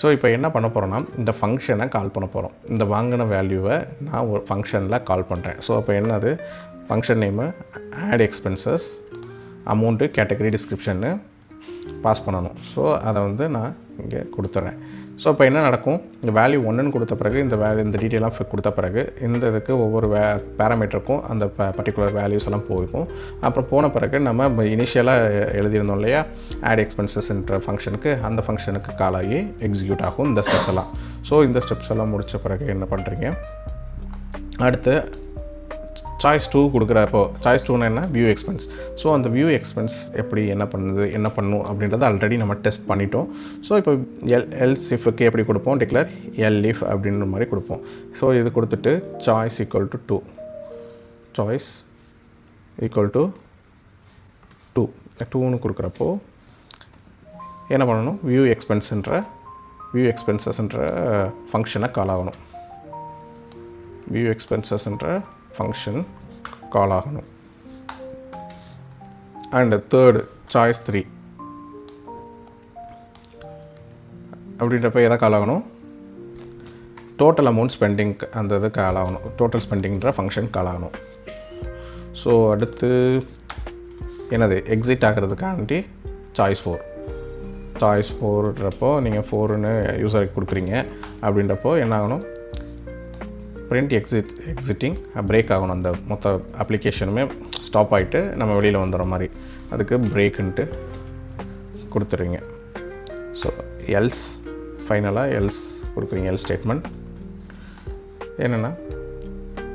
ஸோ இப்போ என்ன பண்ண போகிறோன்னா, இந்த ஃபங்க்ஷனை கால் பண்ண போகிறோம். இந்த வாங்கின வேல்யூவை நான் ஒரு ஃபங்க்ஷனில் கால் பண்ணுறேன். ஸோ அப்போ என்னது, function name add expenses, amount, category, டிஸ்கிரிப்ஷன்னு பாஸ் பண்ணணும். ஸோ அதை வந்து நான் இங்கே கொடுத்துட்றேன். ஸோ இப்போ என்ன நடக்கும், இந்த வேல்யூ 1ன்னு கொடுத்த பிறகு இந்த டீட்டெயிலாக கொடுத்த பிறகு இந்த இதுக்கு ஒவ்வொரு பேராமீட்டருக்கும் அந்த பர்டிகுலர் வேல்யூஸ் எல்லாம் போகும். அப்புறம் போன பிறகு நம்ம இனிஷியலாக எழுதியிருந்தோம் இல்லையா, ஆட் எக்ஸ்பென்சஸ்ன்ற ஃபங்க்ஷனுக்கு, அந்த ஃபங்க்ஷனுக்கு கால் ஆகி எக்ஸிக்யூட் ஆகும் இந்த ஸ்டெப்ஸ் எல்லாம். ஸோ இந்த ஸ்டெப்ஸ் எல்லாம் முடித்த பிறகு என்ன பண்ணுறீங்க, அடுத்து சாய்ஸ் 2 கொடுக்குறப்போ, சாய்ஸ் 2னா என்ன, வியூ எக்ஸ்பென்ஸ். ஸோ அந்த வியூ எக்ஸ்பென்ஸ் எப்படி என்ன பண்ணும் அப்படின்றத ஆல்ரெடி நம்ம டெஸ்ட் பண்ணிட்டோம். ஸோ இப்போ எல்ஸ் இஃப்க்கு எப்படி கொடுப்போம், டிக்ளேர் எல்இஃப் அப்படின்ற மாதிரி கொடுப்போம். ஸோ இது கொடுத்துட்டு choice equal to 2, choice equal to 2ன்னு கொடுக்குறப்போ என்ன பண்ணணும், வியூ எக்ஸ்பென்சஸ்ன்ற ஃபங்க்ஷனை கால் ஆகணும். வியூ எக்ஸ்பென்சஸ்ன்ற ஃபங்க்ஷன் கால் ஆகணும். அண்ட் தேர்டு சாய்ஸ் 3 அப்படின்றப்ப எதை கால் ஆகணும், டோட்டல் அமௌண்ட் ஸ்பெண்டிங் அந்த இது கால் ஆகணும். டோட்டல் ஸ்பெண்டிங்ன்ற ஃபங்க்ஷன் கால் ஆகணும். ஸோ அடுத்து என்னது, எக்ஸிட் ஆகிறதுக்காண்டி சாய்ஸ் 4ன்றப்போ நீங்கள் 4ன்னு யூஸருக்கு கொடுக்குறீங்க. அப்படின்றப்போ என்ன ஆகணும், பிரிண்ட் எக்ஸிட்டிங் பிரேக் ஆகணும். அந்த மொத்த அப்ளிகேஷனுமே ஸ்டாப் ஆகிட்டு நம்ம வெளியில் வந்துடுற மாதிரி, அதுக்கு பிரேக்குன்ட்டு கொடுத்துருவீங்க. ஸோ எல்ஸ் ஃபைனலாக எல்ஸ் கொடுக்குறீங்க. எல்ஸ் ஸ்டேட்மெண்ட் என்னென்னா,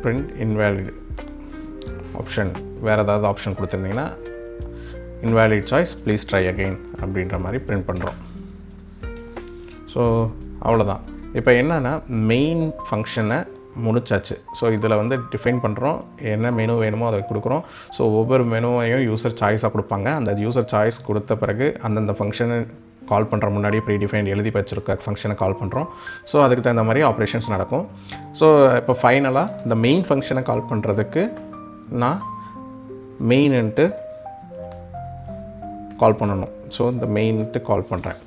பிரிண்ட் இன்வேலிட் ஆப்ஷன், வேறு ஏதாவது ஆப்ஷன் கொடுத்துருந்தீங்கன்னா invalid choice please try again அப்படின்ற மாதிரி பிரிண்ட் பண்ணுறோம். ஸோ அவ்வளோதான். இப்போ என்னென்னா மெயின் ஃபங்க்ஷனை முடிச்சாச்சு. ஸோ இதில் வந்து டிஃபைன் பண்ணுறோம், என்ன மெனு வேணுமோ அதை கொடுக்குறோம். ஸோ ஒவ்வொரு மெனுவையும் யூசர் சாய்ஸாக கொடுப்பாங்க. அந்த யூசர் சாய்ஸ் கொடுத்த பிறகு அந்தந்த ஃபங்க்ஷனை கால் பண்ணுற முன்னாடி ப்ரீ டிஃபைன் எழுதி வச்சுருக்க ஃபங்க்ஷனை கால் பண்ணுறோம். ஸோ அதுக்கு தகுந்த மாதிரி ஆப்ரேஷன்ஸ் நடக்கும். ஸோ இப்போ ஃபைனலாக இந்த மெயின் ஃபங்க்ஷனை கால் பண்ணுறதுக்கு நான் மெயின்ட்டு கால் பண்ணணும். ஸோ இந்த மெயின்ட்டு கால் பண்ணுறேன்.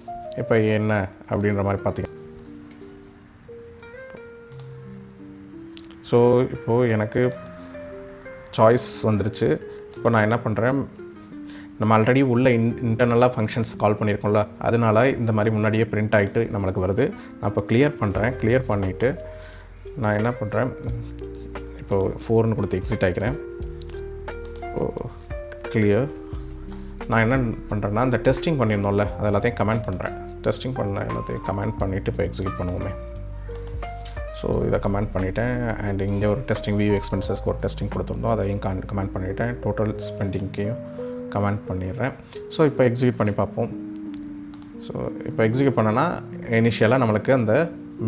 இப்போ என்ன அப்படின்ற மாதிரி பார்த்தீங்க. ஸோ இப்போது எனக்கு சாய்ஸ் வந்துருச்சு. இப்போ நான் என்ன பண்ணுறேன், நம்ம ஆல்ரெடி உள்ள இன்டர்னலாக ஃபங்க்ஷன்ஸ் கால் பண்ணியிருக்கோம்ல, அதனால இந்த மாதிரி முன்னாடியே பிரிண்ட் ஆகிட்டு நம்மளுக்கு வருது. நான் இப்போ கிளியர் பண்ணுறேன். கிளியர் பண்ணிவிட்டு நான் என்ன பண்ணுறேன், இப்போது 4ன்னு கொடுத்து எக்ஸிட் ஆகிக்கிறேன். கிளியர். நான் என்ன பண்ணுறேன்னா, இந்த டெஸ்டிங் பண்ணியிருந்தோம்ல அது எல்லாத்தையும் கமெண்ட் பண்ணுறேன். டெஸ்டிங் பண்ண எல்லாத்தையும் கமெண்ட் பண்ணிவிட்டு இப்போ எக்ஸிக்யூட் பண்ணுவோமே. ஸோ இதை கமெண்ட் பண்ணிவிட்டேன். அண்ட் இங்கே ஒரு டெஸ்டிங் வியூ எக்ஸ்பென்சஸ்க்கு ஒரு டெஸ்டிங் கொடுத்துருந்தோம், அதையும் கமெண்ட் பண்ணிவிட்டேன். டோட்டல் ஸ்பெண்டிங்கையும் கமெண்ட் பண்ணிடுறேன். ஸோ இப்போ எக்ஸிக்யூட் பண்ணி பார்ப்போம். ஸோ இப்போ எக்ஸிக்யூட் பண்ணனா இனிஷியலாக நம்மளுக்கு அந்த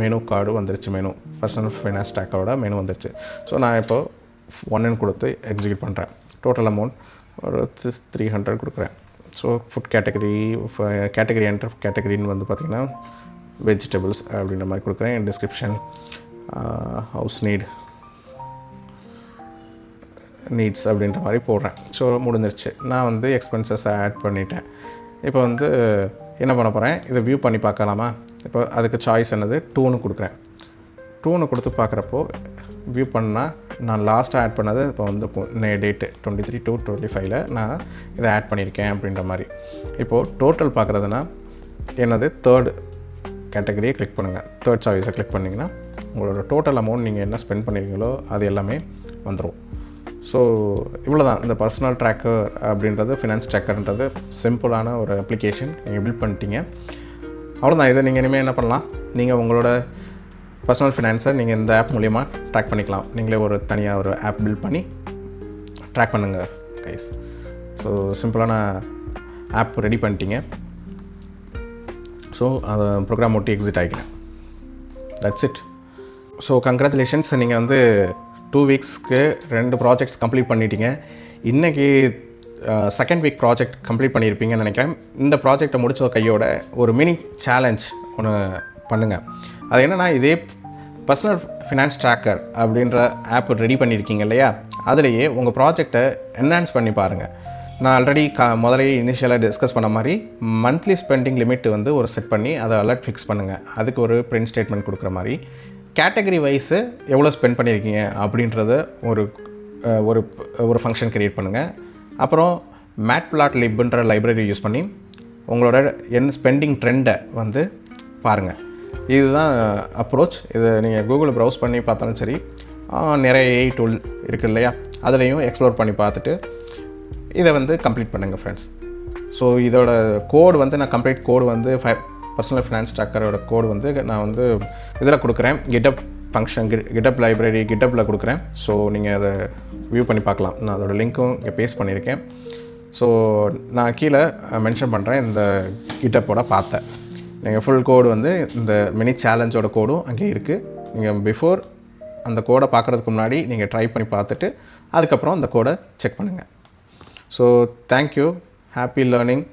மெனு கார்டு வந்துருச்சு. மெனு பர்சனல் ஃபைனான்ஸ் ட்ராக்கரோட மெனு வந்துருச்சு. ஸோ நான் இப்போது 1ன்னு கொடுத்து எக்ஸிக்யூட் பண்ணுறேன். டோட்டல் அமௌண்ட் ஒரு 300 கொடுக்குறேன். ஸோ ஃபுட் கேட்டகரி என்டர் கேட்டகரின்னு வந்து பார்த்திங்கன்னா வெஜிடபிள்ஸ் அப்படின்ற மாதிரி கொடுக்குறேன். டிஸ்கிரிப்ஷன் ஹவுஸ் நீட்ஸ் அப்படின்ற மாதிரி போடுறேன். ஸோ முடிஞ்சிருச்சு. நான் வந்து எக்ஸ்பென்சஸை ஆட் பண்ணிட்டேன். இப்போ வந்து என்ன பண்ண போகிறேன், இதை வியூ பண்ணி பார்க்கலாமா. இப்போ அதுக்கு சாய்ஸ் என்னது, 2ன்னு கொடுக்குறேன். 2ன்னு கொடுத்து பார்க்குறப்போ வியூ பண்ணால் நான் லாஸ்ட்டாக ஆட் பண்ணது இப்போ வந்து டேட்டு 23/2/25 நான் இதை ஆட் பண்ணியிருக்கேன் அப்படின்ற மாதிரி. இப்போது டோட்டல் பார்க்குறதுனா என்னது, தேர்டு கேட்டகரியை கிளிக் பண்ணுங்கள். தேர்ட் சாய்ஸை கிளிக் பண்ணிங்கன்னா உங்களோட டோட்டல் அமௌண்ட் நீங்கள் என்ன ஸ்பெண்ட் பண்ணியிருக்கீங்களோ அது எல்லாமே வந்துடும். ஸோ இவ்வளோ தான் இந்த பர்சனல் ட்ராக்கர் அப்படின்றது, ஃபினான்ஸ் ட்ராக்கர்ன்றது சிம்பிளான ஒரு அப்ளிகேஷன் நீங்கள் பில்ட் பண்ணிட்டீங்க. அவ்வளோதான். இதை நீங்கள் இனிமேல் என்ன பண்ணலாம், நீங்கள் உங்களோட பர்சனல் ஃபினான்ஸை நீங்கள் இந்த ஆப் மூலிமா ட்ராக் பண்ணிக்கலாம். நீங்களே ஒரு தனியாக ஒரு ஆப் பில்ட் பண்ணி ட்ராக் பண்ணுங்கள் கைஸ். ஸோ சிம்பிளான ஆப் ரெடி பண்ணிட்டீங்க. ஸோ அதை ப்ரோக்ராம் ஒட்டி எக்ஸிட் ஆகிக்கிறேன். That's it. ஸோ கங்க்ராச்சுலேஷன்ஸ், நீங்கள் வந்து 2 வீக்ஸ்க்கு 2 ப்ராஜெக்ட்ஸ் கம்ப்ளீட் பண்ணிட்டீங்க. இன்றைக்கி செகண்ட் வீக் ப்ராஜெக்ட் கம்ப்ளீட் பண்ணியிருப்பீங்கன்னு நினைக்கிறேன். இந்த ப்ராஜெக்டை முடிச்ச கையோட ஒரு மினி சேலஞ்ச் ஒன்று பண்ணுங்கள். அது என்னென்னா, இதே பர்சனல் ஃபினான்ஸ் ட்ராக்கர் அப்படின்ற ஆப் ரெடி பண்ணியிருக்கீங்க இல்லையா, அதுலேயே உங்கள் ப்ராஜெக்டை என்ஹான்ஸ் பண்ணி பாருங்கள். நான் ஆல்ரெடி முதலே இனிஷியலாக டிஸ்கஸ் பண்ண மாதிரி மந்த்லி ஸ்பெண்டிங் லிமிட் வந்து ஒரு செட் பண்ணி அதை அலர்ட் ஃபிக்ஸ் பண்ணுங்கள். அதுக்கு ஒரு பிரிண்ட் ஸ்டேட்மெண்ட் கொடுக்குற மாதிரி கேட்டகரி வைஸு எவ்வளோ ஸ்பெண்ட் பண்ணியிருக்கீங்க அப்படின்றத ஒரு ஃபங்க்ஷன் க்ரியேட் பண்ணுங்கள். அப்புறம் மேட்ப்ளாட்லிப்ன்ற லைப்ரரி யூஸ் பண்ணி உங்களோட ஸ்பெண்டிங் ட்ரெண்டை வந்து பாருங்கள். இதுதான் அப்ரோச். இதை நீங்கள் கூகுளில் ப்ரௌஸ் பண்ணி பார்த்தாலும் சரி, நிறைய ஏஐ டூல் இருக்குது இல்லையா, அதுலேயும் எக்ஸ்ப்ளோர் பண்ணி பார்த்துட்டு இதை வந்து கம்ப்ளீட் பண்ணுங்கள் ஃப்ரெண்ட்ஸ். ஸோ இதோட கோடு வந்து நான் கம்ப்ளீட் கோடு வந்து பர்சனல் ஃபினான்ஸ் ட்ராக்கரோட கோடு வந்து நான் வந்து இதில் கொடுக்குறேன். கிட்டப் ஃபங்க்ஷன் கிட்டப் லைப்ரரி கிட்டப்பில் கொடுக்குறேன். ஸோ நீங்கள் அதை வியூ பண்ணி பார்க்கலாம். நான் அதோட லிங்க்கும் இங்கே பேஸ்ட் பண்ணியிருக்கேன். ஸோ நான் கீழே மென்ஷன் பண்ணுறேன் இந்த கிட்டப்போட பார்த்தேன். நீங்கள் ஃபுல் கோடு வந்து இந்த மினி சேலஞ்சோட கோடும் அங்கே இருக்குது. நீங்கள் பிஃபோர் அந்த கோடை பார்க்குறதுக்கு முன்னாடி நீங்கள் ட்ரை பண்ணி பார்த்துட்டு அதுக்கப்புறம் அந்த கோடை செக் பண்ணுங்கள். So thank you. Happy learning.